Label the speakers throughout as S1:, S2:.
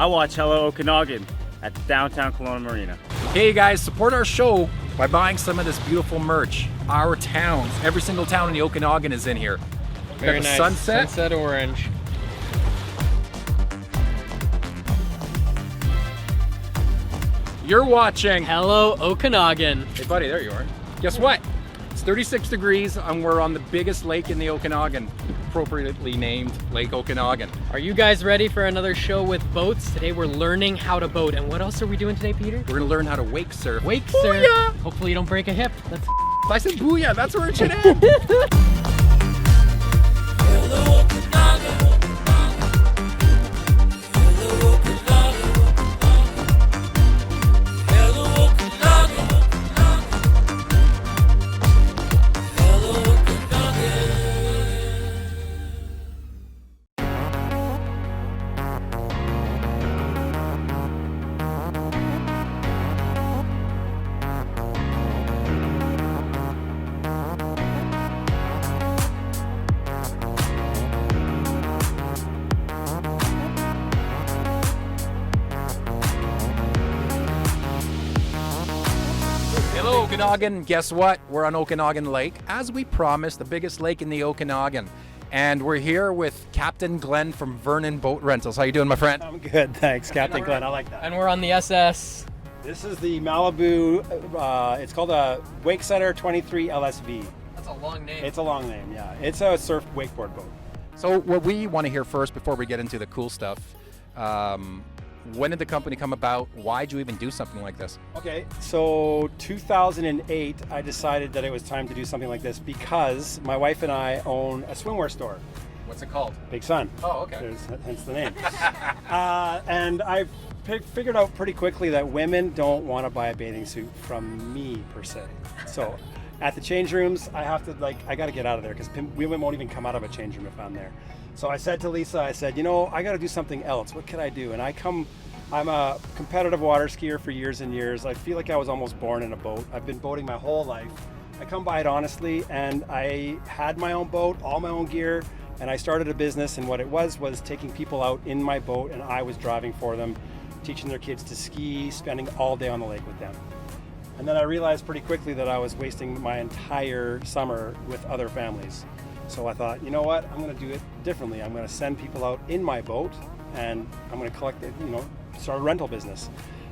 S1: I watch Hello Okanagan at downtown Kelowna Marina.
S2: Hey guys, support our show by buying some of this beautiful merch. Our towns, every single town in the Okanagan is in here.
S3: Very
S2: Got the
S3: nice.
S2: sunset
S3: orange.
S2: You're watching.
S3: Hello, Okanagan.
S2: Hey buddy, there you are. Guess what? It's 36 degrees and we're on the biggest lake in the Okanagan, appropriately named Lake Okanagan.
S3: Are you guys ready for another show with boats? Today we're learning how to boat. And what else are we doing today, Peter?
S2: We're gonna learn how to wake surf.
S3: Wake surf. Hopefully you don't break a hip. That's
S2: If I said booyah, that's where it should end. Hello Okanagan, guess what? We're on Okanagan Lake, as we promised, the biggest lake in the Okanagan. And we're here with Captain Glenn from Vernon Boat Rentals. How you doing, my friend?
S4: I'm good, thanks, Captain Glenn. I like that.
S3: And we're on the SS.
S4: This is the Malibu. It's called a Wake Center 23 LSV.
S3: That's a long name.
S4: It's a long name, yeah. It's a surf wakeboard boat.
S2: So what we want to hear first, before we get into the cool stuff, when did the company come about? Why'd you even do something like this?
S4: Okay, so 2008, I decided that it was time to do something like this because my wife and I own a swimwear store.
S2: What's it called?
S4: Big Sun.
S2: Oh, okay.
S4: Hence the name. And I figured out pretty quickly that women don't want to buy a bathing suit from me per se. So at the change rooms, I got to get out of there because women won't even come out of a change room if I'm there. So I said to Lisa, I said, I got to do something else. What could I do? And I'm a competitive water skier for years and years. I feel like I was almost born in a boat. I've been boating my whole life. I come by it honestly, and I had my own boat, all my own gear, and I started a business, and what it was taking people out in my boat, and I was driving for them, teaching their kids to ski, spending all day on the lake with them. And then I realized pretty quickly that I was wasting my entire summer with other families. So I thought, you know what, I'm going to do it differently. I'm going to send people out in my boat, and I'm going to collect it, start a rental business.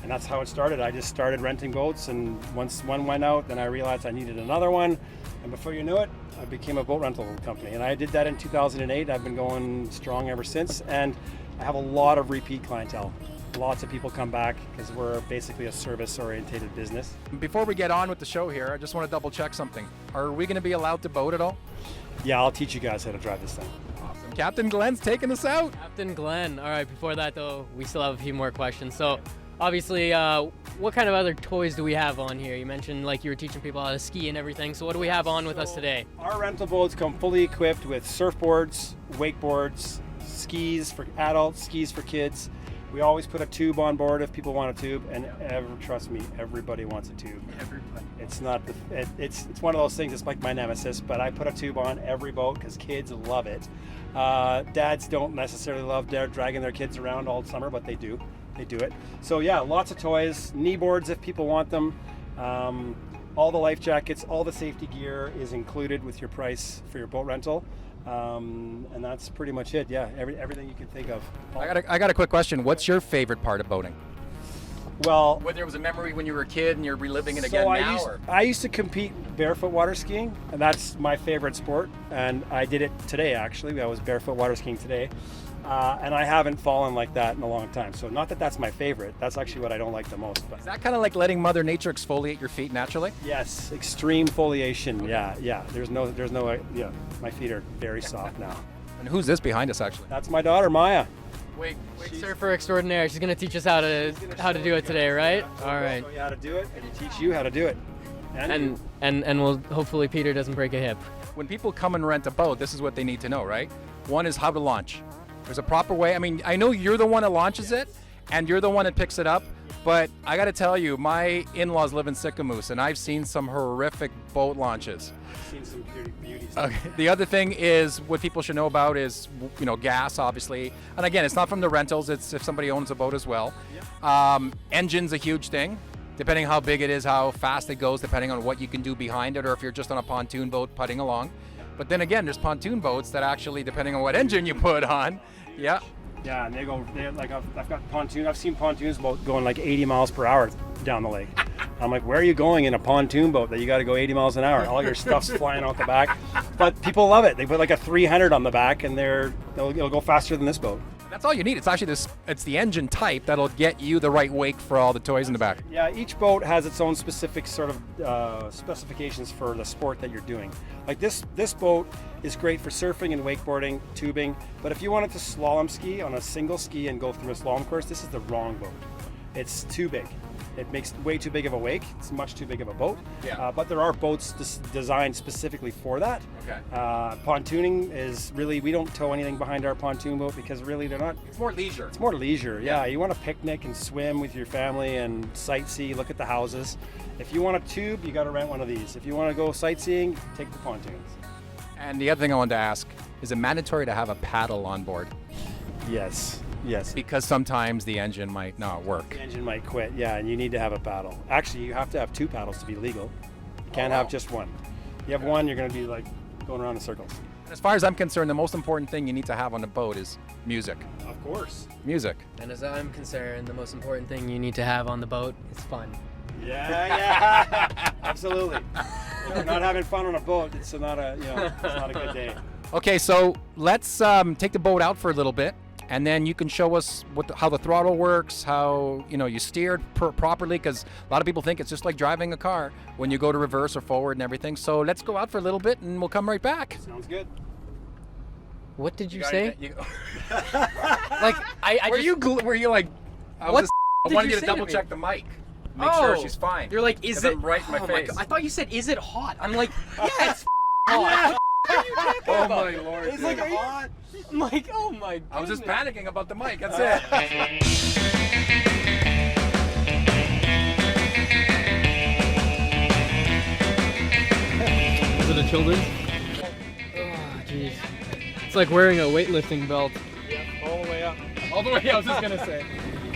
S4: And that's how it started. I just started renting boats, and once one went out, then I realized I needed another one. And before you knew it, I became a boat rental company. And I did that in 2008. I've been going strong ever since. And I have a lot of repeat clientele. Lots of people come back because we're basically a service-oriented business.
S2: Before we get on with the show here, I just want to double check something. Are we going to be allowed to boat at all?
S4: Yeah, I'll teach you guys how to drive this thing.
S2: Awesome. Captain Glenn's taking us out.
S3: Captain Glenn. All right, before that though, we still have a few more questions. So obviously, what kind of other toys do we have on here? You mentioned like you were teaching people how to ski and everything. So what do we have on with us today?
S4: Our rental boats come fully equipped with surfboards, wakeboards, skis for adults, skis for kids. We always put a tube on board if people want a tube, and trust me, everybody wants a tube.
S2: Everybody.
S4: It's not it's one of those things. It's like my nemesis, but I put a tube on every boat because kids love it. Dads don't necessarily love dragging their kids around all summer, but they do. They do it. So yeah, lots of toys, knee boards if people want them. All the life jackets, all the safety gear is included with your price for your boat rental. And that's pretty much it. Yeah, everything you can think of.
S2: I got a quick question. What's your favorite part of boating?
S4: Well,
S2: whether it was a memory when you were a kid and you're reliving it again now.
S4: I used to compete barefoot water skiing, and that's my favorite sport. And I did it today, actually. I was barefoot water skiing today. And I haven't fallen like that in a long time. So not that that's my favorite. That's actually what I don't like the most. But
S2: is that kind of like letting Mother Nature exfoliate your feet naturally?
S4: Yes, extreme foliation. Okay. Yeah. There's no. Yeah, my feet are very soft now.
S2: And who's this behind us actually?
S4: That's my daughter, Maya.
S3: Wake surfer extraordinaire. She's gonna teach us how to do it today, right? All right.
S4: Show you how to do it, and teach you how to do it.
S3: And we'll hopefully Peter doesn't break a hip.
S2: When people come and rent a boat, this is what they need to know, right? One is how to launch. There's a proper way. I mean, I know you're the one that launches it, and you're the one that picks it up, But I got to tell you, my in-laws live in Sicamous, and I've seen some horrific boat launches.
S4: I've seen some beauty stuff.
S2: Okay. The other thing is what people should know about is, gas, obviously. And again, it's not from the rentals. It's if somebody owns a boat as well. Engine's a huge thing. Depending how big it is, how fast it goes, depending on what you can do behind it, or if you're just on a pontoon boat putting along. But then again, there's pontoon boats that actually, depending on what engine you put on, yeah.
S4: Yeah, and I've seen pontoons going like 80 miles per hour down the lake. I'm like, where are you going in a pontoon boat that you got to go 80 miles an hour? All your stuff's flying out the back. But people love it. They put like a 300 on the back, and it'll go faster than this boat.
S2: That's all you need. It's actually it's the engine type that'll get you the right wake for all the toys in the back.
S4: Yeah, each boat has its own specific sort of specifications for the sport that you're doing. Like this boat is great for surfing and wakeboarding, tubing, but if you wanted to slalom ski on a single ski and go through a slalom course, this is the wrong boat. It's too big. It makes way too big of a wake. It's much too big of a boat.
S2: Yeah.
S4: But there are boats designed specifically for that.
S2: Okay.
S4: Pontooning is really, we don't tow anything behind our pontoon boat because really they're not.
S2: It's more leisure.
S4: It's more leisure. Yeah. You want to picnic and swim with your family and sightsee, look at the houses. If you want a tube, you got to rent one of these. If you want to go sightseeing, take the pontoons.
S2: And the other thing I wanted to ask, is it mandatory to have a paddle on board?
S4: Yes.
S2: Because sometimes the engine might not work.
S4: The engine might quit, yeah, and you need to have a paddle. Actually, you have to have 2 paddles to be legal. You can't have just one. You have one, you're going to be like going around in circles.
S2: As far as I'm concerned, the most important thing you need to have on a boat is music.
S4: Of course.
S2: Music.
S3: And as I'm concerned, the most important thing you need to have on the boat is fun.
S4: Yeah. Absolutely. If you're not having fun on a boat, it's not a good day.
S2: Okay, so let's take the boat out for a little bit, and then you can show us how the throttle works, how you steered properly, because a lot of people think it's just like driving a car when you go to reverse or forward and everything. So let's go out for a little bit, and we'll come right back.
S4: Sounds good.
S3: What did you say? Like
S2: Were you like? I wanted you to double check the mic. Make sure she's fine.
S3: You're like, is it
S2: right in my face?
S3: God. I thought you said, is it hot? I'm like, yeah, it's hot. What are you talking
S2: Oh
S3: about?
S2: my lord!
S3: It's like hot. I'm like, oh my goodness.
S2: I was just panicking about the mic. That's it.
S3: Is it a children's? Oh, jeez. It's like wearing a weightlifting belt.
S4: Yeah, all the way up.
S2: All the way, I was just gonna say.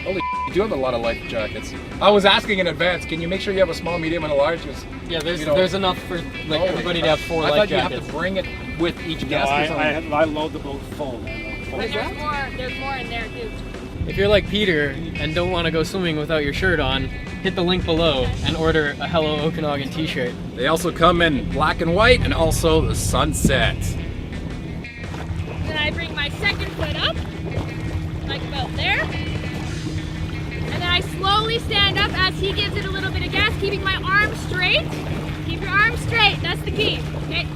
S2: Holy, you do have a lot of life jackets. I was asking in advance, can you make sure you have a small, medium, and a large?
S3: Yeah, there's enough for everybody to have 4 life
S2: I thought
S3: jackets.
S2: you have to bring it with each guest.
S4: I load the boat full.
S5: There's more in there too.
S3: If you're like Peter and don't want to go swimming without your shirt on, hit the link below and order a Hello Okanagan t-shirt.
S2: They also come in black and white and also the sunset.
S5: Then I bring my second foot up, like about there. And then I slowly stand up as he gives it a little bit of gas, keeping my arms straight. Keep your arms straight, that's the key, okay?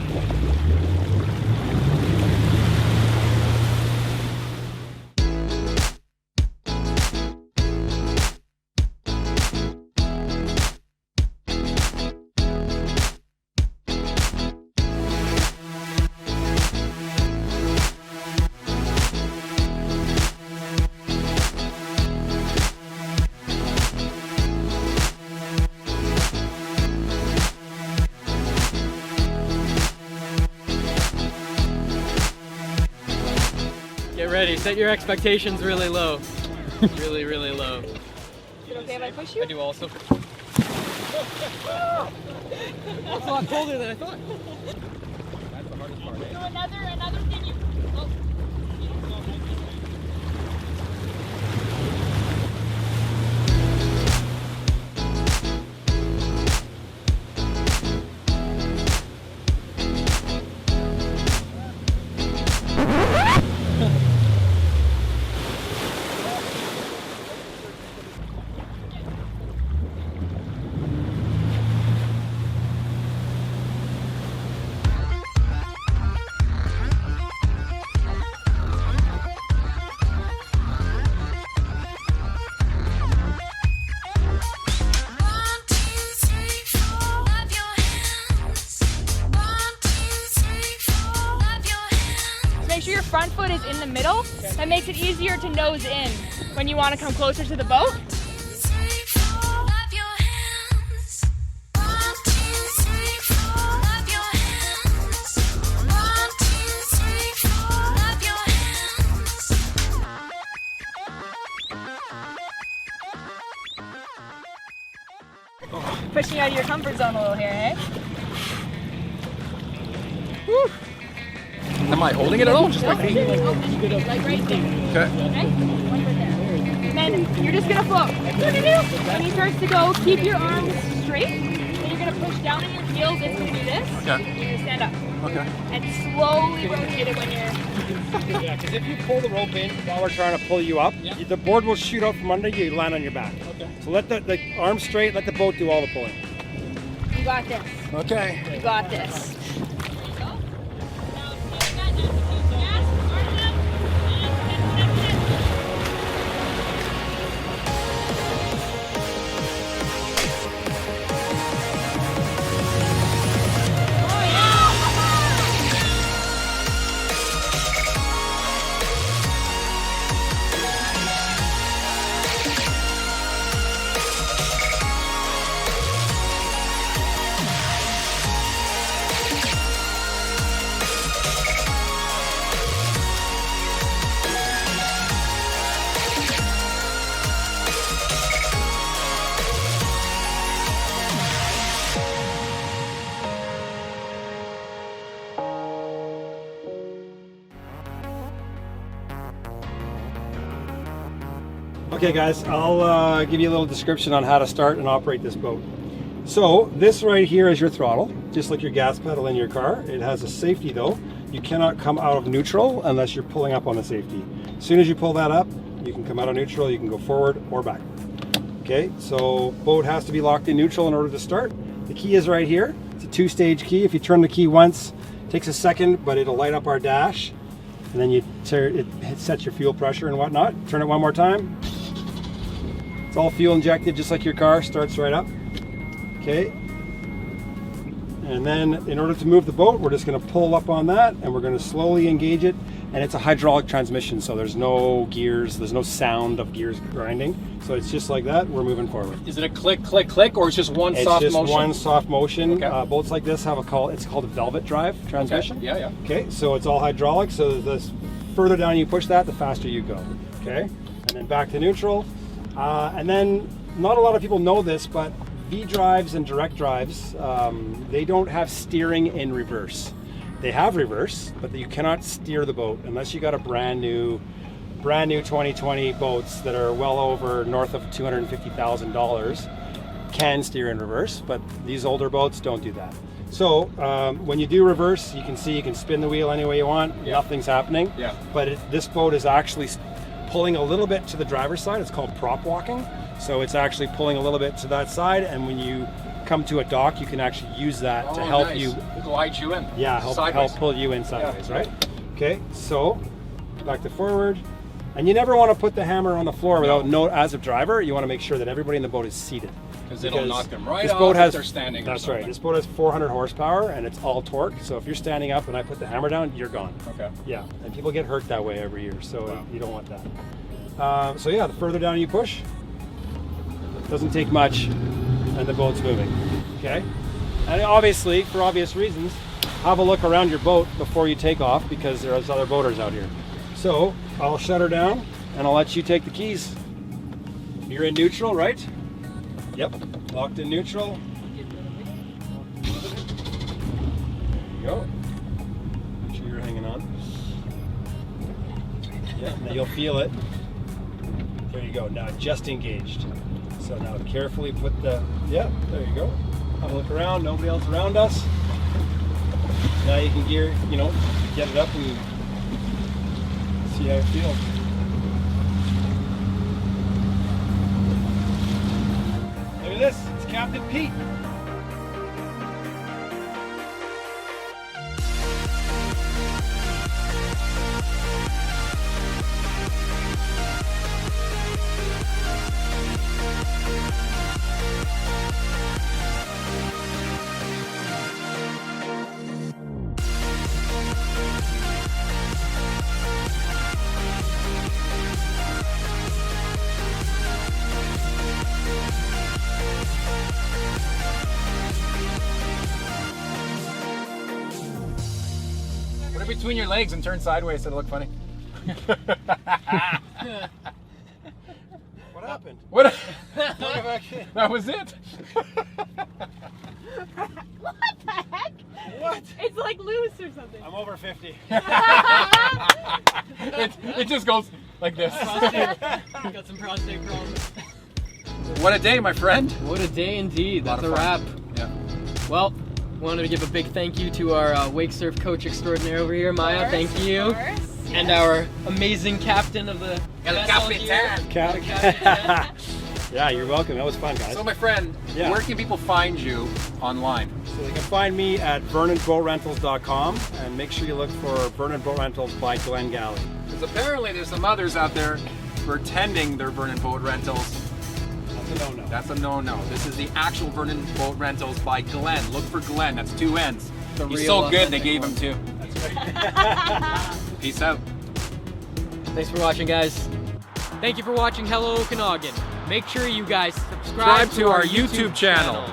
S3: Get ready, set your expectations really low. Really, really low.
S5: Is it okay if I push you?
S3: I do also. It's a lot colder than I thought.
S2: That's the hardest part, eh?
S5: So another thing you... Oh. Make sure your front foot is in the middle. That makes it easier to nose in when you want to come closer to the boat. Pushing out of your comfort zone a little here, eh?
S2: Woo. Am I holding it at all? Just my feet?
S5: Like right there.
S2: Okay.
S5: Okay? One foot there. And then you're just gonna float. When he starts to go, keep your arms straight. And you're gonna push down on your heels. It's gonna do this.
S2: Okay.
S5: You're gonna stand up.
S2: Okay.
S5: And slowly rotate it when you're...
S4: Yeah, because if you pull the rope in while we're trying to pull you up, the board will shoot out from under you, you land on your back.
S2: Okay.
S4: So let the arms straight, let the boat do all the pulling.
S5: You got this.
S2: Okay.
S5: You got this.
S4: Okay guys, I'll give you a little description on how to start and operate this boat. So this right here is your throttle, just like your gas pedal in your car. It has a safety though. You cannot come out of neutral unless you're pulling up on the safety. As soon as you pull that up, you can come out of neutral, you can go forward or back. Okay, so boat has to be locked in neutral in order to start. The key is right here. It's a 2-stage key. If you turn the key once, it takes a second, but it'll light up our dash. And then it sets your fuel pressure and whatnot. Turn it one more time. It's all fuel injected, just like your car, starts right up. Okay. And then in order to move the boat, we're just gonna pull up on that and we're gonna slowly engage it. And it's a hydraulic transmission, so there's no gears, there's no sound of gears grinding. So it's just like that, we're moving forward.
S2: Is it a click, click, click, or it's just one soft motion?
S4: It's just one soft motion.
S2: Okay.
S4: Boats like this have it's called a velvet drive transmission.
S2: Okay. Yeah.
S4: Okay, so it's all hydraulic, so the further down you push that, the faster you go. Okay, and then back to neutral. And then, not a lot of people know this, but V drives and direct drives, they don't have steering in reverse. They have reverse, but you cannot steer the boat unless you got a brand new 2020 boats that are well over north of $250,000 can steer in reverse, but these older boats don't do that. So when you do reverse, you can see you can spin the wheel any way you want, nothing's happening.
S2: Yeah.
S4: But this boat is actually pulling a little bit to the driver's side. It's called prop walking. So it's actually pulling a little bit to that side, and when you come to a dock, you can actually use that to help you
S2: glide you in.
S4: Yeah, help pull you in sideways, right? Okay, so back to forward. And you never want to put the hammer on the floor without as a driver, you want to make sure that everybody in the boat is seated.
S2: Because it'll knock them right
S4: this
S2: off
S4: boat
S2: if they're standing.
S4: That's right. This boat has 400 horsepower and it's all torque. So if you're standing up and I put the hammer down, you're gone.
S2: Okay.
S4: Yeah, and people get hurt that way every year, so you don't want that. So yeah, the further down you push, doesn't take much, and the boat's moving. Okay. And obviously, for obvious reasons, have a look around your boat before you take off because there's other boaters out here. So I'll shut her down and I'll let you take the keys. You're in neutral, right? Yep. Locked in neutral. There you go. Make sure you're hanging on. Yeah, now you'll feel it. There you go. Now just engaged. So now carefully put there you go. Have a look around, nobody else around us. Now you can get it up and see how it feels. Look at this, it's Captain Pete.
S2: Put it between your legs and turn sideways so it'll look funny.
S4: happened?
S2: What?
S4: Look back in.
S2: That was it.
S5: What the heck?
S4: What?
S5: It's like loose or something.
S4: I'm over 50.
S2: It just goes like this.
S3: Got some prostate problems.
S2: What a day, my friend.
S3: What a day indeed.
S2: Lot
S3: That's
S2: of
S3: a wrap.
S2: fun. Yeah.
S3: Well, wanted to give a big thank you to our wake surf coach extraordinaire over here, Maya. Thank you.
S5: Of course.
S3: And our amazing captain of the vessel here.
S4: Yeah, you're welcome. That was fun, guys.
S2: So, my friend,
S4: Yeah.
S2: where can people find you online?
S4: So they can find me at vernonboatrentals.com and make sure you look for Vernon Boat Rentals by Glenn Gallie.
S2: Because apparently there's some others out there pretending they're Vernon Boat Rentals.
S4: That's a no-no.
S2: That's a no-no. This is the actual Vernon Boat Rentals by Glenn. Look for Glenn. That's 2 N's.
S3: The
S2: He's
S3: real
S2: so good they
S3: authentic
S2: gave
S3: one.
S2: him 2. Peace out.
S3: Thanks for watching, guys. Thank you for watching Hello Okanagan. Make sure you guys subscribe
S2: to our YouTube channel.